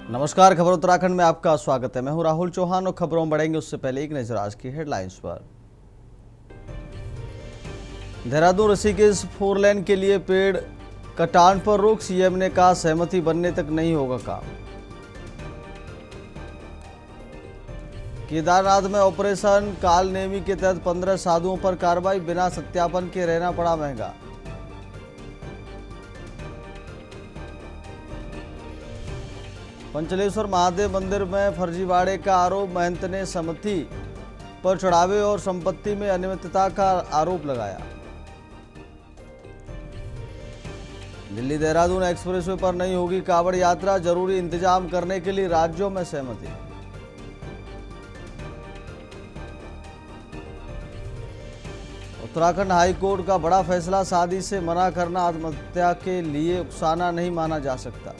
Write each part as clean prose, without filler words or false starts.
नमस्कार, खबर उत्तराखंड में आपका स्वागत है। मैं हूं राहुल चौहान और खबरों में बढ़ेंगे उससे पहले एक नजर आज की हेडलाइंस पर। देहरादून ऋषिकेश 4 लेन के लिए पेड़ कटान पर रोक, सीएम ने कहा सहमति बनने तक नहीं होगा काम। केदारनाथ में ऑपरेशन कालनेमी के तहत 15 साधुओं पर कार्रवाई, बिना सत्यापन के रहना पड़ा महंगा। पंचलेश्वर महादेव मंदिर में फर्जीवाड़े का आरोप, महंत ने सम्मति पर चढ़ावे और संपत्ति में अनियमितता का आरोप लगाया। दिल्ली देहरादून एक्सप्रेसवे पर नहीं होगी कांवड़ यात्रा, जरूरी इंतजाम करने के लिए राज्यों में सहमति। उत्तराखंड हाईकोर्ट का बड़ा फैसला, शादी से मना करना आत्महत्या के लिए उकसाना नहीं माना जा सकता।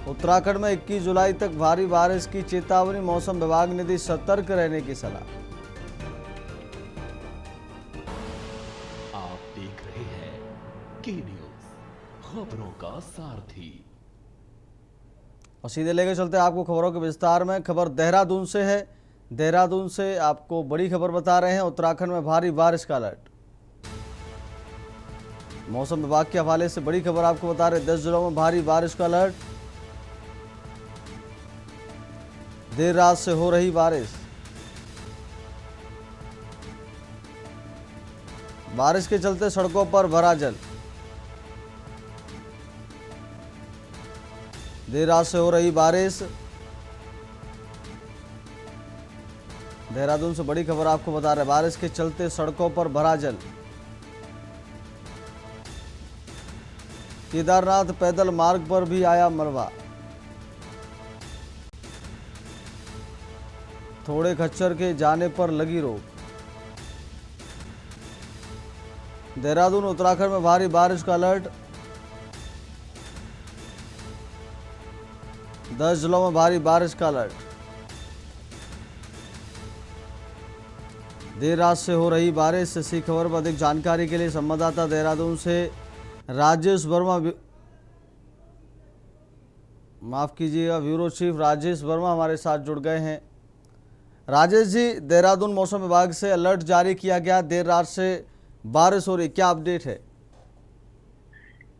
उत्तराखंड में 21 जुलाई तक भारी बारिश की चेतावनी, मौसम विभाग ने दी सतर्क रहने की सलाह। आप देख रहे हैं के न्यूज, खबरों का सारथी। और सीधे लेकर चलते हैं आपको खबरों के विस्तार में। खबर देहरादून से है। देहरादून से आपको बड़ी खबर बता रहे हैं। उत्तराखंड में भारी बारिश का अलर्ट। मौसम विभाग के हवाले से बड़ी खबर आपको बता रहे हैं। 10 जिलों में भारी बारिश का अलर्ट। देर रात से हो रही बारिश। बारिश के चलते सड़कों पर भरा जल। देर रात से हो रही बारिश। देहरादून से बड़ी खबर आपको बता रहे हैं। बारिश के चलते सड़कों पर भरा जल। केदारनाथ पैदल मार्ग पर भी आया मलबा। थोड़े खच्चर के जाने पर लगी रोक। देहरादून उत्तराखंड में भारी बारिश का अलर्ट। 10 जिलों में भारी बारिश का अलर्ट। देर रात से हो रही बारिश। इसी खबर पर अधिक जानकारी के लिए संवाददाता देहरादून से राजेश वर्मा, माफ कीजिएगा, ब्यूरो चीफ राजेश वर्मा हमारे साथ जुड़ गए हैं। राजेश जी, देहरादून मौसम विभाग से अलर्ट जारी किया गया, देर रात से बारिश हो रही, क्या अपडेट है?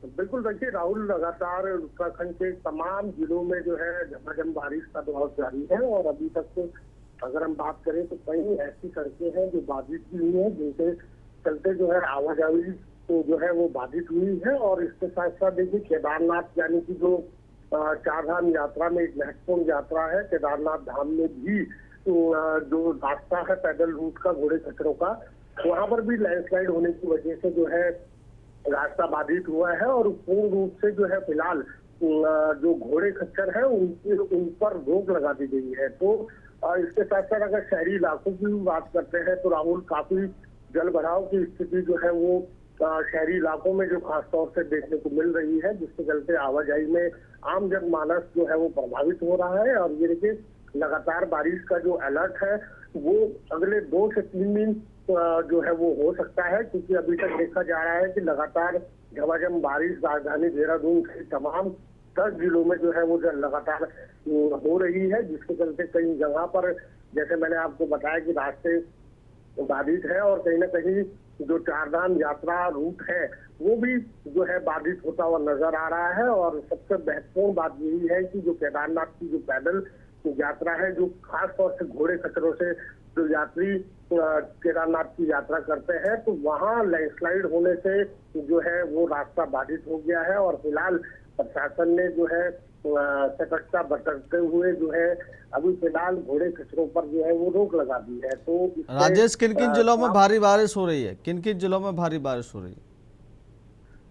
बिल्कुल, देखिए राहुल, लगातार उत्तराखंड के तमाम जिलों में जो है झमाझम बारिश का दौर जारी है। और अभी तक तो अगर हम बात करें तो कई ऐसी सड़कें हैं जो बाधित भी हुई है, जिनके चलते जो है आवाजाही तो जो है वो बाधित हुई है। और इसके साथ साथ देखिए केदारनाथ यानी कि जो चारधाम यात्रा में एक महत्वपूर्ण यात्रा है, केदारनाथ धाम में भी जो रास्ता है पैदल रूट का, घोड़े खच्चरों का, वहां पर भी लैंडस्लाइड होने की वजह से जो है रास्ता बाधित हुआ है। और पूर्ण रूप से जो है फिलहाल जो घोड़े खच्चर है उन पर रोक लगा दी गई है। तो इसके साथ साथ अगर शहरी इलाकों की भी बात करते हैं तो राहुल, काफी जल भराव की स्थिति जो है वो शहरी इलाकों में जो खासतौर से देखने को मिल रही है, जिसके चलते आवाजाही में आम जनमानस जो है वो प्रभावित हो रहा है। और ये देखिए लगातार बारिश का जो अलर्ट है वो अगले 2 से 3 दिन जो है वो हो सकता है, क्योंकि अभी तक देखा जा रहा है कि लगातार झमाझम बारिश राजधानी देहरादून के तमाम 10 जिलों में जो है वो लगातार हो रही है, जिसके चलते कई जगह पर, जैसे मैंने आपको बताया कि रास्ते बाधित है और कहीं ना कहीं जो चारधाम यात्रा रूट है वो भी जो है बाधित होता हुआ नजर आ रहा है। और सबसे महत्वपूर्ण बात यही है कि जो केदारनाथ की जो पैदल यात्रा है, जो खास तौर से घोड़े खच्चरों से जो यात्री केदारनाथ की यात्रा करते हैं, तो वहां लैंडस्लाइड होने से जो है वो रास्ता बाधित हो गया है। और फिलहाल प्रशासन ने जो है सतर्कता बरतते हुए जो है अभी फिलहाल घोड़े खच्चरों पर जो है वो रोक लगा दी है। तो राजेश, किन किन जिलों में भारी बारिश हो रही है? किन किन जिलों में भारी बारिश हो रही है?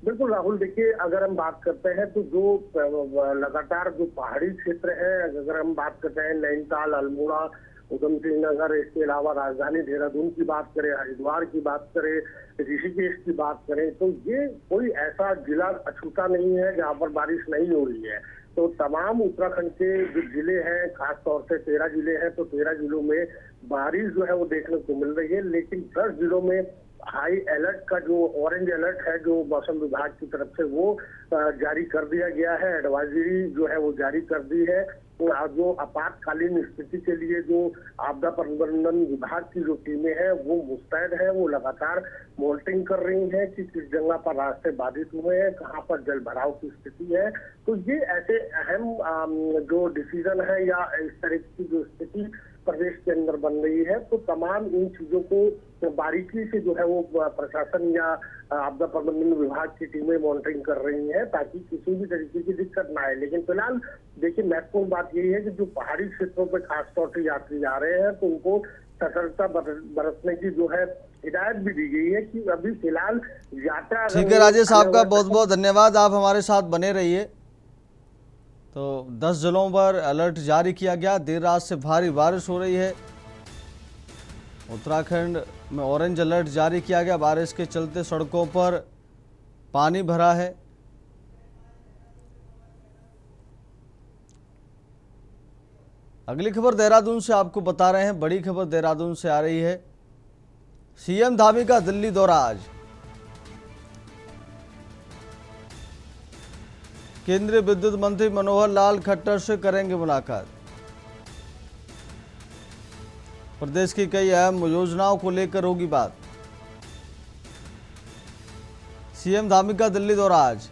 बिल्कुल राहुल, देखिए अगर हम बात करते हैं तो जो लगातार जो पहाड़ी क्षेत्र है, अगर हम बात करते हैं नैनीताल, अल्मोड़ा, उधम सिंह नगर, इसके अलावा राजधानी देहरादून की बात करें, हरिद्वार की बात करें, ऋषिकेश की बात करें, तो ये कोई ऐसा जिला अछूता नहीं है जहाँ पर बारिश नहीं हो रही है। तो तमाम उत्तराखंड के जो जिले हैं, खास तौर से 13 जिले हैं, तो 13 जिलों में बारिश जो है वो देखने को मिल रही है। लेकिन 10 जिलों में हाई अलर्ट का जो ऑरेंज अलर्ट है जो मौसम विभाग की तरफ से वो जारी कर दिया गया है। एडवाइजरी जो है वो जारी कर दी है। तो आज जो आपातकालीन स्थिति के लिए जो आपदा प्रबंधन विभाग की जो टीमें हैं वो मुस्तैद है, वो लगातार मॉनिटरिंग कर रही हैं कि किस जगह पर रास्ते बाधित हुए हैं, कहाँ पर जल भराव की स्थिति है। तो ये ऐसे अहम जो डिसीजन है या इस तरह की जो स्थिति प्रदेश के अंदर बन रही है, तो तमाम इन चीजों को बारीकी से जो है वो प्रशासन या आपदा प्रबंधन विभाग की टीमें मॉनिटरिंग कर रही हैं ताकि किसी भी तरीके की दिक्कत ना आए। लेकिन फिलहाल देखिए महत्वपूर्ण बात यही है कि जो पहाड़ी क्षेत्रों पर खासतौर से यात्री जा रहे हैं तो उनको सतर्कता बरतने की जो है हिदायत भी दी गई है कि अभी फिलहाल यात्रा। ठीक है राजेश, आपका बहुत बहुत धन्यवाद, आप हमारे साथ बने रहिए। तो 10 जिलों पर अलर्ट जारी किया गया। देर रात से भारी बारिश हो रही है। उत्तराखंड में ऑरेंज अलर्ट जारी किया गया। बारिश के चलते सड़कों पर पानी भरा है। अगली खबर देहरादून से आपको बता रहे हैं। बड़ी खबर देहरादून से आ रही है। सीएम धामी का दिल्ली दौरा आज। केंद्रीय विद्युत मंत्री मनोहर लाल खट्टर से करेंगे मुलाकात। प्रदेश की कई अहम योजनाओं को लेकर होगी बात। सीएम धामी का दिल्ली दौरा आज।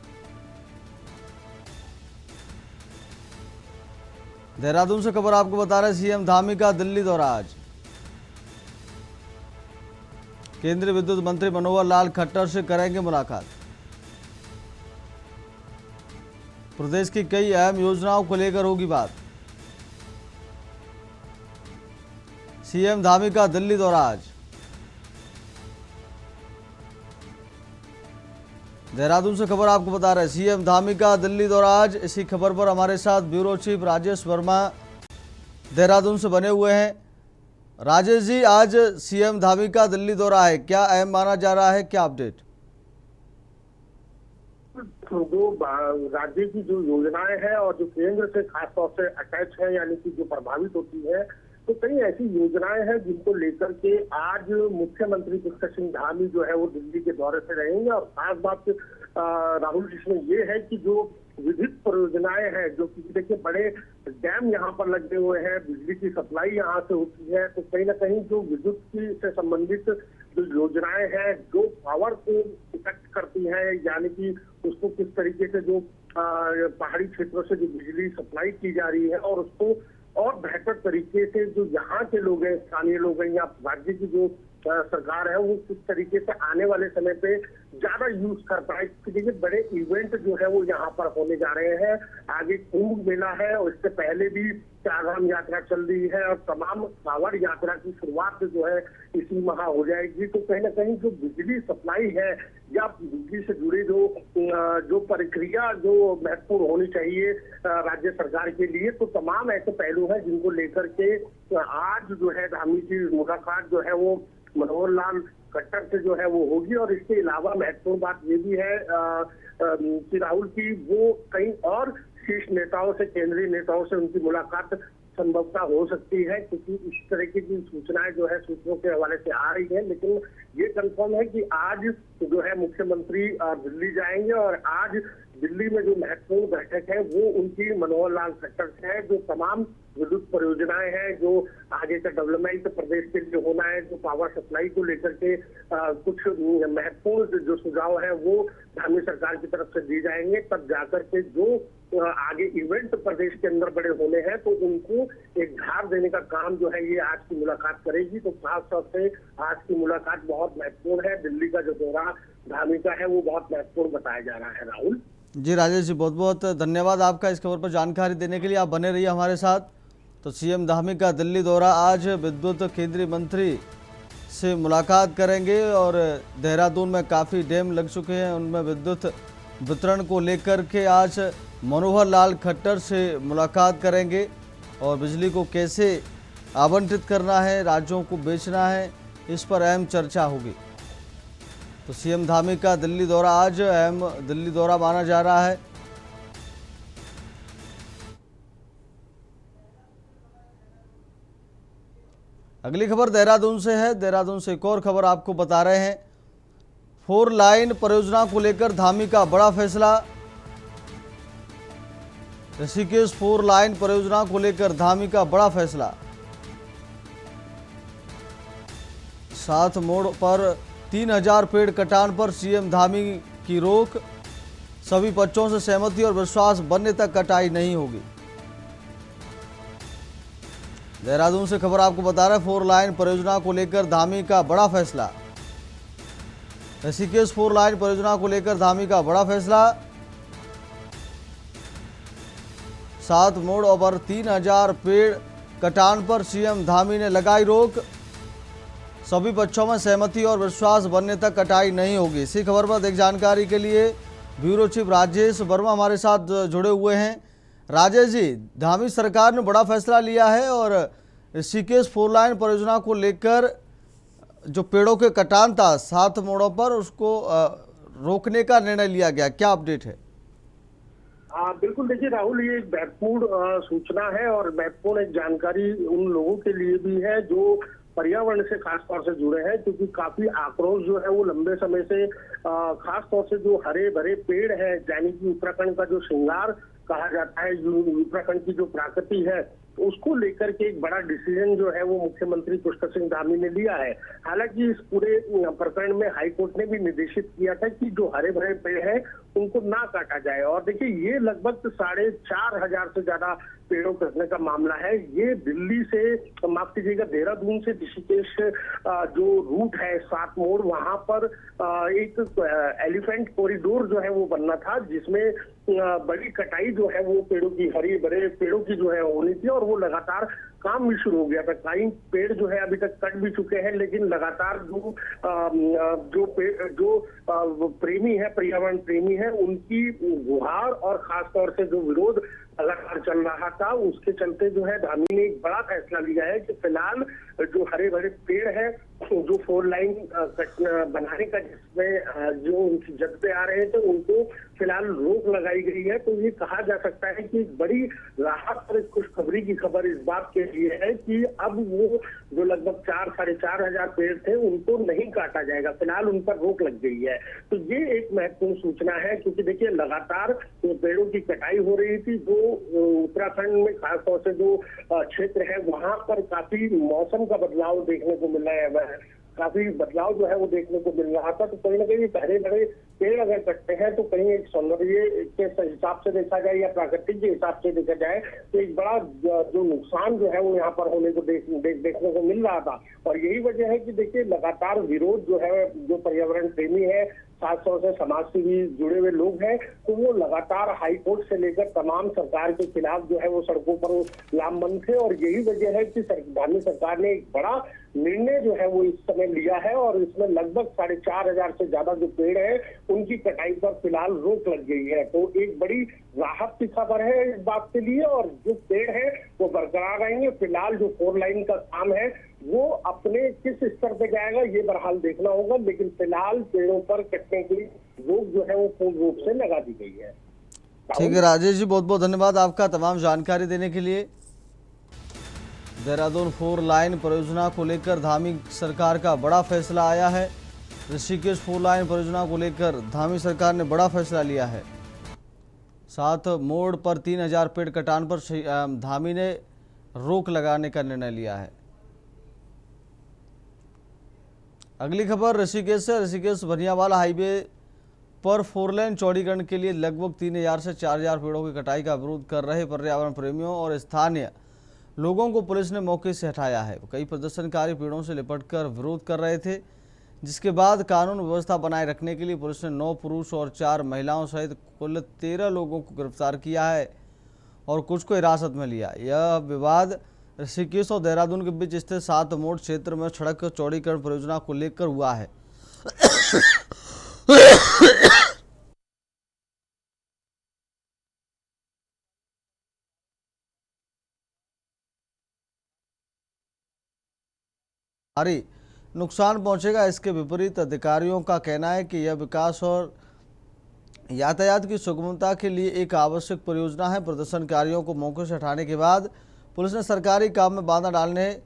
देहरादून से खबर आपको बता रहे हैं। सीएम धामी का दिल्ली दौरा आज। केंद्रीय विद्युत मंत्री मनोहर लाल खट्टर से करेंगे मुलाकात। प्रदेश की कई अहम योजनाओं को लेकर होगी बात। सीएम धामी का दिल्ली दौरा आज। देहरादून से खबर आपको बता रहे हैं। सीएम धामी का दिल्ली दौरा आज। इसी खबर पर हमारे साथ ब्यूरो चीफ राजेश वर्मा देहरादून से बने हुए हैं। राजेश जी, आज सीएम धामी का दिल्ली दौरा है, क्या अहम माना जा रहा है, क्या अपडेट? जो राज्य की जो योजनाएं हैं और जो केंद्र से खासतौर से अटैच है यानी कि जो प्रभावित होती है, तो कई ऐसी योजनाएं हैं जिनको लेकर के आज मुख्यमंत्री पुष्कर सिंह धामी जो है वो दिल्ली के दौरे से रहेंगे। और खास बात राहुल जिसमें ये है कि जो विद्युत परियोजनाएं हैं, जो कि देखिए बड़े डैम यहाँ पर लगे हुए हैं, बिजली की सप्लाई यहाँ से होती है, तो कहीं ना कहीं जो विद्युत की से संबंधित जो योजनाएं हैं जो पावर को इफेक्ट करती हैं, यानी कि उसको किस तरीके से जो पहाड़ी क्षेत्रों से जो बिजली सप्लाई की जा रही है और उसको और बेहतर तरीके से जो यहाँ के लोग हैं, स्थानीय लोग हैं या राज्य की जो सरकार है वो किस तरीके से आने वाले समय पे ज्यादा यूज कर पाए। देखिए बड़े इवेंट जो है वो यहाँ पर होने जा रहे हैं। आगे कुंभ मेला है और इससे पहले भी चारधाम यात्रा चल रही है और तमाम कांवड़ यात्रा की शुरुआत जो है इसी माह हो जाएगी। तो कहीं ना कहीं जो बिजली सप्लाई है या बिजली से जुड़ी जो प्रक्रिया जो महत्वपूर्ण होनी चाहिए राज्य सरकार के लिए, तो तमाम ऐसे पहलू हैं जिनको लेकर के आज जो है धामी की मुलाकात जो है वो मनोहर लाल खट्टर से जो है वो होगी। और इसके अलावा महत्वपूर्ण बात ये भी है कि राहुल की वो कई और शीर्ष नेताओं से, केंद्रीय नेताओं से उनकी मुलाकात संभवतः हो सकती है, क्योंकि इस तरह की सूचनाएं जो है सूत्रों के हवाले से आ रही है। लेकिन ये कंफर्म है कि आज जो है मुख्यमंत्री दिल्ली जाएंगे और आज दिल्ली में जो महत्वपूर्ण बैठक है वो उनकी मनोहर लाल खट्टर से है। जो तमाम विद्युत परियोजनाएं हैं, जो आगे का डेवलपमेंट प्रदेश के लिए होना है, जो पावर सप्लाई को लेकर के कुछ महत्वपूर्ण जो सुझाव है वो धामी सरकार की तरफ से दिए जाएंगे। तब जाकर के जो आगे इवेंट प्रदेश के अंदर बड़े होने हैं तो उनको एक धार देने का काम जो है ये आज की मुलाकात करेगी। तो खास तौर से आज की मुलाकात बहुत महत्वपूर्ण है। दिल्ली का जो दौरा धामी का है वो बहुत महत्वपूर्ण बताया जा रहा है। राहुल जी, राजेश जी बहुत बहुत धन्यवाद आपका इस खबर पर जानकारी देने के लिए। आप बने रहिए हमारे साथ। तो सीएम धामी का दिल्ली दौरा आज। विद्युत केंद्रीय मंत्री से मुलाकात करेंगे और देहरादून में काफ़ी डैम लग चुके हैं, उनमें विद्युत वितरण को लेकर के आज मनोहर लाल खट्टर से मुलाकात करेंगे और बिजली को कैसे आवंटित करना है, राज्यों को बेचना है, इस पर अहम चर्चा होगी। तो सीएम धामी का दिल्ली दौरा आज अहम दिल्ली दौरा माना जा रहा है। अगली खबर देहरादून से है। देहरादून से एक और खबर आपको बता रहे हैं। 4 लाइन परियोजना को लेकर धामी का बड़ा फैसला। ऋषिकेश 4 लाइन परियोजना को लेकर धामी का बड़ा फैसला। 7 मोड़ पर 3000 पेड़ कटान पर सीएम धामी की रोक। सभी पक्षों से सहमति और विश्वास बनने तक कटाई नहीं होगी। देहरादून से खबर आपको बता रहे हैं, 4 लाइन परियोजना को लेकर धामी का बड़ा फैसला। ऋषिकेश 4 लाइन परियोजना को लेकर धामी का बड़ा फैसला। 7 मोड़ और 3000 पेड़ कटान पर सीएम धामी ने लगाई रोक। सभी पक्षों में सहमति और विश्वास बनने तक कटाई नहीं होगी। इसी खबर पर अधिक जानकारी के लिए ब्यूरो चीफ राजेश वर्मा हमारे साथ जुड़े हुए हैं। राजेश जी, धामी सरकार ने बड़ा फैसला लिया है और ऋषिकेश 4 लाइन परियोजना को लेकर जो पेड़ों के कटान था 7 मोड़ों पर, उसको रोकने का निर्णय लिया गया। क्या अपडेट है? बिल्कुल, देखिए राहुल, ये एक महत्वपूर्ण सूचना है और महत्वपूर्ण एक जानकारी उन लोगों के लिए भी है जो पर्यावरण से खास तौर से जुड़े हैं, क्योंकि काफी आक्रोश जो है वो लंबे समय से खास तौर से जो हरे भरे पेड़ है, यानी कि उत्तराखंड का जो श्रृंगार कहा जाता है, उत्तराखंड की जो प्रकृति है, उसको लेकर के एक बड़ा डिसीजन जो है वो मुख्यमंत्री पुष्कर सिंह धामी ने लिया है। हालांकि इस पूरे प्रकरण में हाईकोर्ट ने भी निर्देशित किया था कि जो हरे भरे पेड़ है उनको ना काटा जाए। और देखिए, ये लगभग 4500 से ज्यादा पेड़ों कटने का मामला है। ये दिल्ली से, माफ कीजिएगा, देहरादून से ऋषिकेश जो रूट है 7 मोड़, वहां पर एक एलिफेंट कॉरिडोर जो है वो बनना था, जिसमें बड़ी कटाई जो है वो पेड़ों की, हरी भरे पेड़ों की जो है होनी थी, और वो लगातार काम भी शुरू हो गया था। कई पेड़ जो है अभी तक कट भी चुके हैं, लेकिन लगातार जो प्रेमी है, पर्यावरण प्रेमी है, उनकी गुहार और खास तौर से जो विरोध लगातार चल रहा था, उसके चलते जो है धामी ने एक बड़ा फैसला लिया है कि फिलहाल जो हरे भरे पेड़ है, जो 4 लाइन बनाने का जिसमें जो उनकी जद पे आ रहे थे, उनको फिलहाल रोक लगाई गई है। तो ये कहा जा सकता है कि बड़ी राहत और खुशखबरी की खबर इस बात के लिए है कि अब वो जो लगभग 4-4.5 पेड़ थे उनको नहीं काटा जाएगा, फिलहाल उन पर रोक लग गई है। तो ये एक महत्वपूर्ण सूचना है, क्योंकि देखिए लगातार पेड़ों की कटाई हो रही थी। जो उत्तराखंड में खासतौर से जो क्षेत्र है, वहां पर काफी मौसम का बदलाव देखने को मिल रहा है, काफी बदलाव जो है वो देखने को मिल रहा था। तो कहीं ना कहीं हरे भरे पेड़ अगर कटते हैं तो कहीं एक सौंदर्य के हिसाब से देखा जाए या प्राकृतिक के हिसाब से देखा जाए तो एक बड़ा जो नुकसान जो है वो यहाँ पर होने को देखने को मिल रहा था। और यही वजह है कि देखिए लगातार विरोध जो है, जो पर्यावरण प्रेमी है, खासतौर से समाज से भी जुड़े हुए लोग हैं, तो वो लगातार हाईकोर्ट से लेकर तमाम सरकार के खिलाफ जो है वो सड़कों पर लामबंद थे। और यही वजह है कि धामी सरकार ने एक बड़ा निर्णय जो है वो इस समय लिया है और इसमें लगभग 4500 से ज्यादा जो पेड़ है उनकी कटाई पर फिलहाल रोक लग गई है। तो एक बड़ी राहत की खबर है इस बात के लिए, और जो पेड़ है वो बरकरार रहेंगे। फिलहाल जो 4 लाइन का काम है वो अपने किस स्तर पे जाएगा ये बहरहाल देखना होगा, लेकिन फिलहाल पेड़ों पर कटने की रोक जो है वो पूर्ण रूप से लगा दी गई है। ठीक है राजेश जी, बहुत बहुत धन्यवाद आपका तमाम जानकारी देने के लिए। देहरादून 4 लाइन परियोजना को लेकर धामी सरकार का बड़ा फैसला आया है। ऋषिकेश 4 लाइन परियोजना को लेकर धामी सरकार ने बड़ा फैसला लिया है। 7 मोड़ पर 3000 पेड़ कटान पर धामी ने रोक लगाने का निर्णय लिया है। अगली खबर ऋषिकेश से। ऋषिकेश भनियावाला हाईवे पर 4 लेन चौड़ीकरण के लिए लगभग 3000 से 4000 पेड़ों की कटाई का विरोध कर रहे पर्यावरण प्रेमियों और स्थानीय लोगों को पुलिस ने मौके से हटाया है। कई प्रदर्शनकारी पेड़ों से लिपटकर विरोध कर रहे थे, जिसके बाद कानून व्यवस्था बनाए रखने के लिए पुलिस ने 9 पुरुष और 4 महिलाओं सहित कुल 13 लोगों को गिरफ्तार किया है और कुछ को हिरासत में लिया। यह विवाद ऋषिकेश और देहरादून के बीच स्थित 7 मोड़ क्षेत्र में सड़क चौड़ीकरण परियोजना को लेकर हुआ है। भारी नुकसान पहुंचेगा। इसके विपरीत अधिकारियों का कहना है कि यह विकास और यातायात की सुगमता के लिए एक आवश्यक परियोजना है। प्रदर्शनकारियों को मौके से हटाने के बाद पुलिस ने सरकारी काम में बाधा डालने,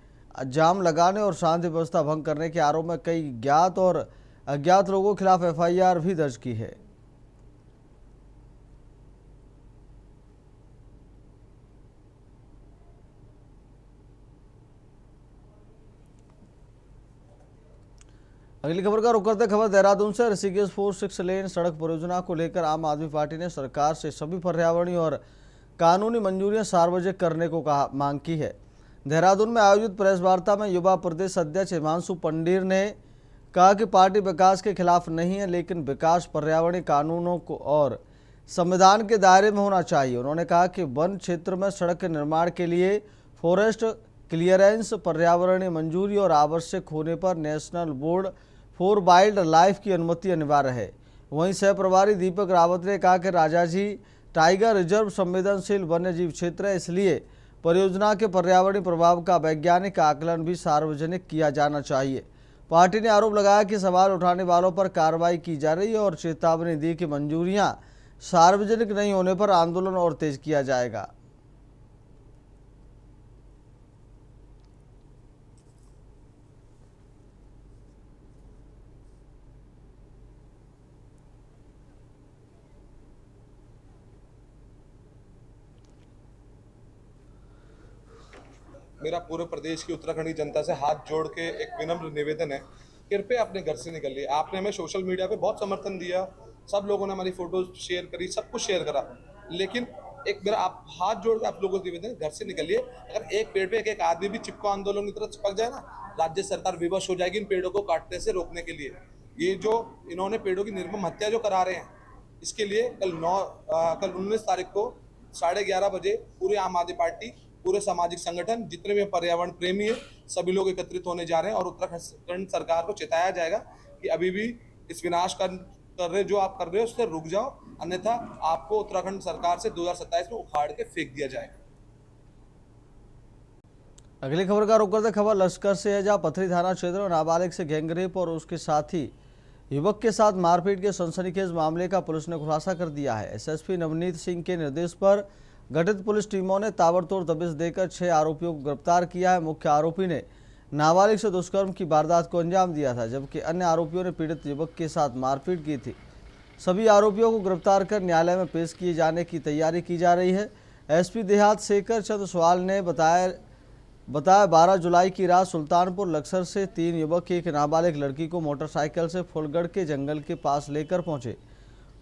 जाम लगाने और शांति व्यवस्था भंग करने के आरोप में कई ज्ञात और अज्ञात लोगों के खिलाफ एफआईआर भी दर्ज की है। अगली खबर का रुख करते खबर देहरादून से। ऋषिकेश 4-6 लेन सड़क परियोजना को लेकर आम आदमी पार्टी ने सरकार से सभी पर्यावरणीय और कानूनी मंजूरियां सार्वजनिक करने को मांग की है। देहरादून में आयोजित प्रेस वार्ता में युवा प्रदेश अध्यक्ष हिमांशु पंडीर ने कहा कि पार्टी विकास के खिलाफ नहीं है, लेकिन विकास पर्यावरणीय कानूनों को और संविधान के दायरे में होना चाहिए। उन्होंने कहा कि वन क्षेत्र में सड़क के निर्माण के लिए फॉरेस्ट क्लियरेंस, पर्यावरणीय मंजूरी और आवश्यक होने पर national board for wild life की अनुमति अनिवार्य है। वहीं सह प्रभारी दीपक रावत ने कहा कि राजाजी टाइगर रिजर्व संवेदनशील वन्य जीव क्षेत्र है, इसलिए परियोजना के पर्यावरणीय प्रभाव का वैज्ञानिक आकलन भी सार्वजनिक किया जाना चाहिए। पार्टी ने आरोप लगाया कि सवाल उठाने वालों पर कार्रवाई की जा रही है और चेतावनी दी कि मंजूरियां सार्वजनिक नहीं होने पर आंदोलन और तेज किया जाएगा। मेरा पूरे प्रदेश की उत्तराखंड की जनता से हाथ जोड़ के एक विनम्र निवेदन है, कृपया अपने घर से निकलिए। आपने हमें सोशल मीडिया पे बहुत समर्थन दिया, सब लोगों ने हमारी फोटोज शेयर करी, सब कुछ शेयर करा, लेकिन एक मेरा आप हाथ जोड़ के आप लोगों से निवेदन, घर से निकलिए। अगर एक पेड़ पे एक आदमी भी चिपको आंदोलन की तरह चिपक जाए ना, राज्य सरकार विवश हो जाएगी इन पेड़ों को काटने से रोकने के लिए। ये जो इन्होंने पेड़ों की निर्मम हत्या जो करा रहे हैं, इसके लिए कल 19 तारीख को 11:30 बजे पूरे आम आदमी पार्टी, पूरे सामाजिक संगठन, जितने भी पर्यावरण प्रेमी है, सभी लोग एकत्रित होने जा रहे हैं और उत्तराखंड सरकार को चेताया जाएगा कि अभी भी इस विनाश कर रहे जो आप कर रहे हो उससे रुक जाओ, अन्यथा आपको उत्तराखंड सरकार से 2027 में उखाड़ के फेंक दिया जाएगा। अगली खबर का रुख करते खबर लश्कर से है, जहां पथरी थाना क्षेत्र में नाबालिग से गैंगरेप और उसके साथी युवक के साथ मारपीट के सनसनीखेज मामले का पुलिस ने खुलासा कर दिया है। एसएसपी नवनीत सिंह के निर्देश पर गठित पुलिस टीमों ने ताबड़तोड़ दबिश देकर 6 आरोपियों को गिरफ्तार किया है। मुख्य आरोपी ने नाबालिग से दुष्कर्म की वारदात को अंजाम दिया था, जबकि अन्य आरोपियों ने पीड़ित युवक के साथ मारपीट की थी। सभी आरोपियों को गिरफ्तार कर न्यायालय में पेश किए जाने की तैयारी की जा रही है। एसपी देहात शेखर चंद सवाल ने बताया 12 जुलाई की रात सुल्तानपुर लक्सर से 3 युवक एक नाबालिग लड़की को मोटरसाइकिल से फुलगढ़ के जंगल के पास लेकर पहुंचे।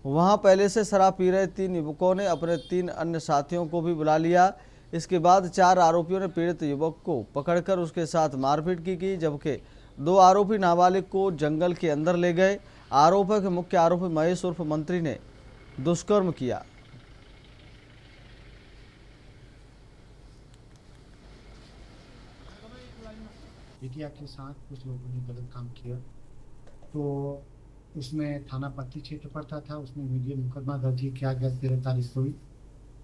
वहां पहले से शराब पी रहे 3 युवकों ने अपने 3 अन्य साथियों को भी बुला लिया। इसके बाद 4 आरोपियों ने पीड़ित युवक को पकड़कर उसके साथ मारपीट की, जबकि 2 आरोपी नाबालिग को जंगल के अंदर ले गए। आरोप है कि मुख्य आरोपी महेश उर्फ मंत्री ने दुष्कर्म किया। बिटिया के साथ कुछ लोगों ने गलत काम किया, तो उसमें थाना पत्ती क्षेत्र पड़ता था, उसमें मीडिया मुकदमा दर्ज किया गया 13 तारीख को।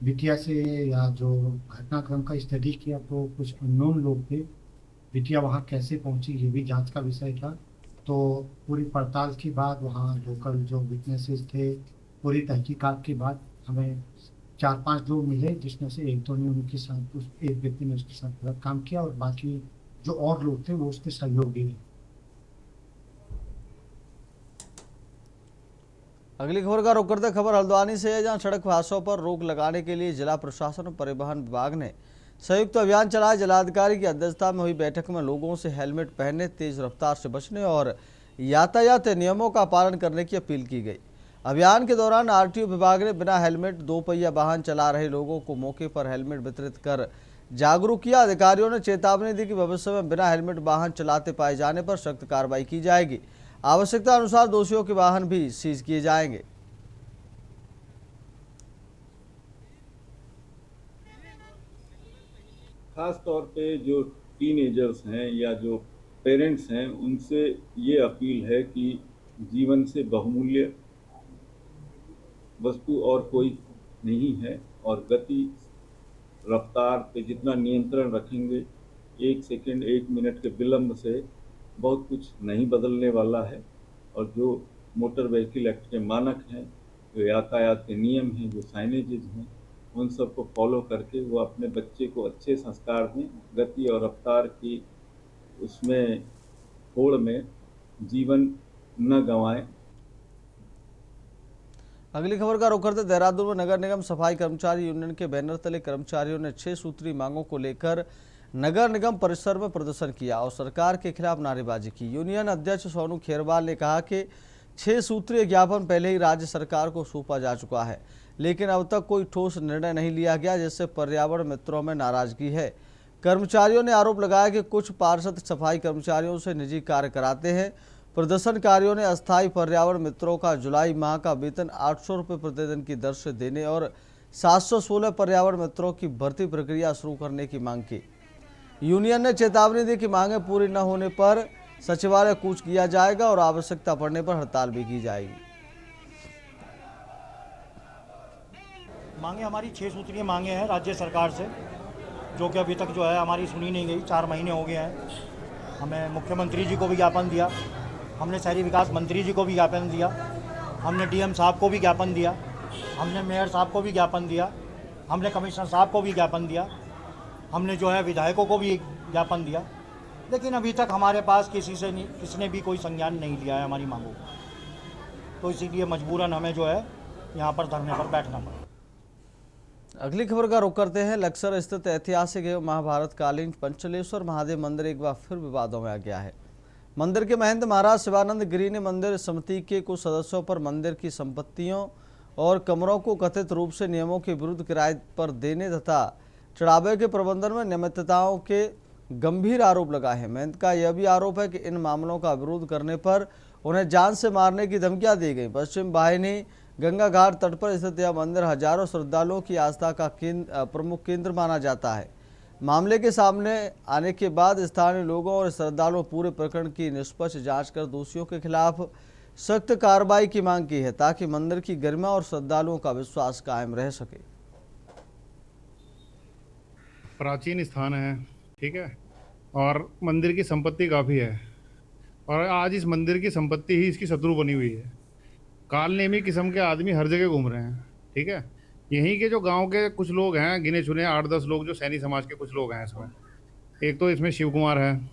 बिटिया से या जो घटनाक्रम का स्टडी किया तो कुछ अननोन लोग थे। बिटिया वहाँ कैसे पहुँची ये भी जांच का विषय था। तो पूरी पड़ताल के बाद वहाँ लोकल जो विटनेसेस थे, पूरी तहकीकात के बाद हमें 4-5 लोग मिले, जिसमें से एक दो ने उनके साथ एक व्यक्ति ने उसके साथ गलत काम किया और बाकी जो और लोग थे वो उसके सहयोगी थे। अगली खबर का रुख करते खबर हल्द्वानी से है, जहां सड़क हादसों पर रोक लगाने के लिए जिला प्रशासन और परिवहन विभाग ने संयुक्त अभियान चलाया। जिलाधिकारी की अध्यक्षता में हुई बैठक में लोगों से हेलमेट पहनने, तेज रफ्तार से बचने और यातायात नियमों का पालन करने की अपील की गई। अभियान के दौरान आरटीओ विभाग ने बिना हेलमेट 2 पहिया वाहन चला रहे लोगों को मौके पर हेलमेट वितरित कर जागरूक किया। अधिकारियों ने चेतावनी दी कि भविष्य में बिना हेलमेट वाहन चलाते पाए जाने पर सख्त कार्रवाई की जाएगी। आवश्यकता अनुसार दोषियों के वाहन भी सीज किए जाएंगे। खास तौर पे जो टीनेजर्स हैं या जो पेरेंट्स हैं, उनसे ये अपील है कि जीवन से बहुमूल्य वस्तु और कोई नहीं है और गति रफ्तार पे जितना नियंत्रण रखेंगे, 1 सेकंड 1 मिनट के विलंब से बहुत कुछ नहीं बदलने वाला है। और जो मोटर व्हीकल एक्ट के मानक हैं, जो यातायात के नियम हैं, जो साइनेजेज हैं, उन सबको फॉलो करके वो अपने बच्चे को अच्छे संस्कार दें। गति और रफ्तार की उसमें होड़ में जीवन न गंवाएं। अगली खबर का रुख करते देहरादून में नगर निगम सफाई कर्मचारी यूनियन के बैनर तले कर्मचारियों ने 6 सूत्री मांगों को लेकर नगर निगम परिसर में प्रदर्शन किया और सरकार के खिलाफ नारेबाजी की। यूनियन अध्यक्ष सोनू खेरवाल ने कहा कि 6 सूत्रीय ज्ञापन पहले ही राज्य सरकार को सौंपा जा चुका है, लेकिन अब तक कोई ठोस निर्णय नहीं लिया गया, जिससे पर्यावरण मित्रों में नाराजगी है। कर्मचारियों ने आरोप लगाया कि कुछ पार्षद सफाई कर्मचारियों से निजी कार्य कराते हैं। प्रदर्शनकारियों ने अस्थायी पर्यावरण मित्रों का जुलाई माह का वेतन 800 रुपये प्रतिदिन की दर से देने और 716 पर्यावरण मित्रों की भर्ती प्रक्रिया शुरू करने की मांग की। यूनियन ने चेतावनी दी कि मांगें पूरी न होने पर सचिवालय कूच किया जाएगा और आवश्यकता पड़ने पर हड़ताल भी की जाएगी। मांगे हमारी 6 सूत्रीय मांगे हैं राज्य सरकार से, जो कि अभी तक जो है हमारी सुनी नहीं गई। 4 महीने हो गए हैं। हमें मुख्यमंत्री जी को भी ज्ञापन दिया, हमने शहरी विकास मंत्री जी को भी ज्ञापन दिया, हमने डीएम साहब को भी ज्ञापन दिया, हमने मेयर साहब को भी ज्ञापन दिया, हमने कमिश्नर साहब को भी ज्ञापन दिया, हमने जो है विधायकों को भी ज्ञापन दिया, लेकिन अभी तक हमारे पास किसने भी कोई संज्ञान नहीं लिया है हमारी मांगों को। तो इसीलिए मजबूरन हमें जो है यहाँ पर धरने पर बैठना पड़ा। अगली खबर का रुख करते हैं। लक्सर स्थित ऐतिहासिक एवं महाभारत कालीन पंचलेश्वर महादेव मंदिर एक बार फिर विवादों में आ गया है। मंदिर के महंत महाराज शिवानंद गिरी ने मंदिर समिति के कुछ सदस्यों पर मंदिर की संपत्तियों और कमरों को कथित रूप से नियमों के विरुद्ध किराए पर देने तथा चढ़ावे के प्रबंधन में नियमितताओं के गंभीर आरोप लगाए हैं। महंत का यह भी आरोप है कि इन मामलों का विरोध करने पर उन्हें जान से मारने की धमकियां दी गई। पश्चिम वाहिनी गंगा घाट तट पर स्थित यह मंदिर हजारों श्रद्धालुओं की आस्था का प्रमुख केंद्र माना जाता है। मामले के सामने आने के बाद स्थानीय लोगों और श्रद्धालुओं पूरे प्रकरण की निष्पक्ष जांच कर दोषियों के खिलाफ सख्त कार्रवाई की मांग की है, ताकि मंदिर की गरिमा और श्रद्धालुओं का विश्वास कायम रह सके। प्राचीन स्थान है, ठीक है, और मंदिर की संपत्ति काफ़ी है, और आज इस मंदिर की संपत्ति ही इसकी शत्रु बनी हुई है। कालनेमी किस्म के आदमी हर जगह घूम रहे हैं, ठीक है। यहीं के जो गांव के कुछ लोग हैं, गिने चुने 8-10 लोग जो सैनी समाज के कुछ लोग हैं इसमें। एक तो इसमें शिव कुमार है,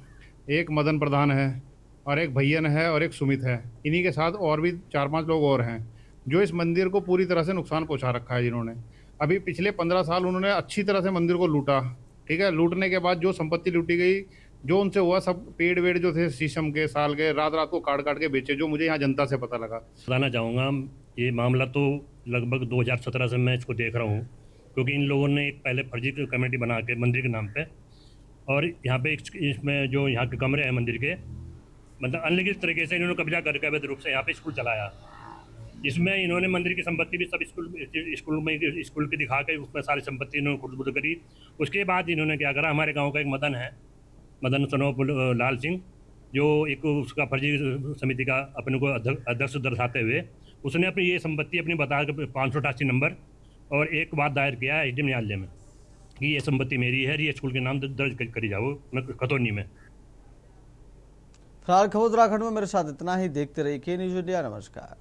एक मदन प्रधान है, और एक भैयन है, और एक सुमित है। इन्हीं के साथ और भी 4-5 लोग और हैं जो इस मंदिर को पूरी तरह से नुकसान पहुंचा रखा है। जिन्होंने अभी पिछले 15 साल उन्होंने अच्छी तरह से मंदिर को लूटा, ठीक है। लूटने के बाद जो संपत्ति लूटी गई, जो उनसे हुआ, सब पेड़ वेड़ जो थे शीशम के, साल के, रात रात को काट काट के बेचे, जो मुझे यहाँ जनता से पता लगा। बताना चाहूँगा, ये मामला तो लगभग 2017 से मैं इसको देख रहा हूँ, क्योंकि इन लोगों ने एक पहले फर्जी कमेटी बना के मंदिर के नाम पे, और यहाँ पे इसमें जो यहाँ के कमरे हैं मंदिर के, मतलब अनलिखित तरीके से इन्होंने कब्जा करके अवैध रूप से यहाँ पे स्कूल चलाया। इसमें इन्होंने मंदिर की संपत्ति भी सब स्कूल की दिखा के उसमें सारी संपत्ति इन्होंने खुद करी। उसके बाद इन्होंने क्या करा, हमारे गाँव का एक मदन सनोप लाल सिंह, जो एक उसका फर्जी समिति का अपने को अध्यक्ष दर्शाते हुए उसने अपनी ये संपत्ति अपनी बता के 588 नंबर और एक बात दायर किया है एसडीएम न्यायालय में कि ये संपत्ति मेरी है, ये स्कूल के नाम दर्ज करी जाओ खतौनी में। फिलहाल खबर उत्तराखंड में मेरे साथ इतना ही। देखते रहिए के न्यूज़ इंडिया। नमस्कार।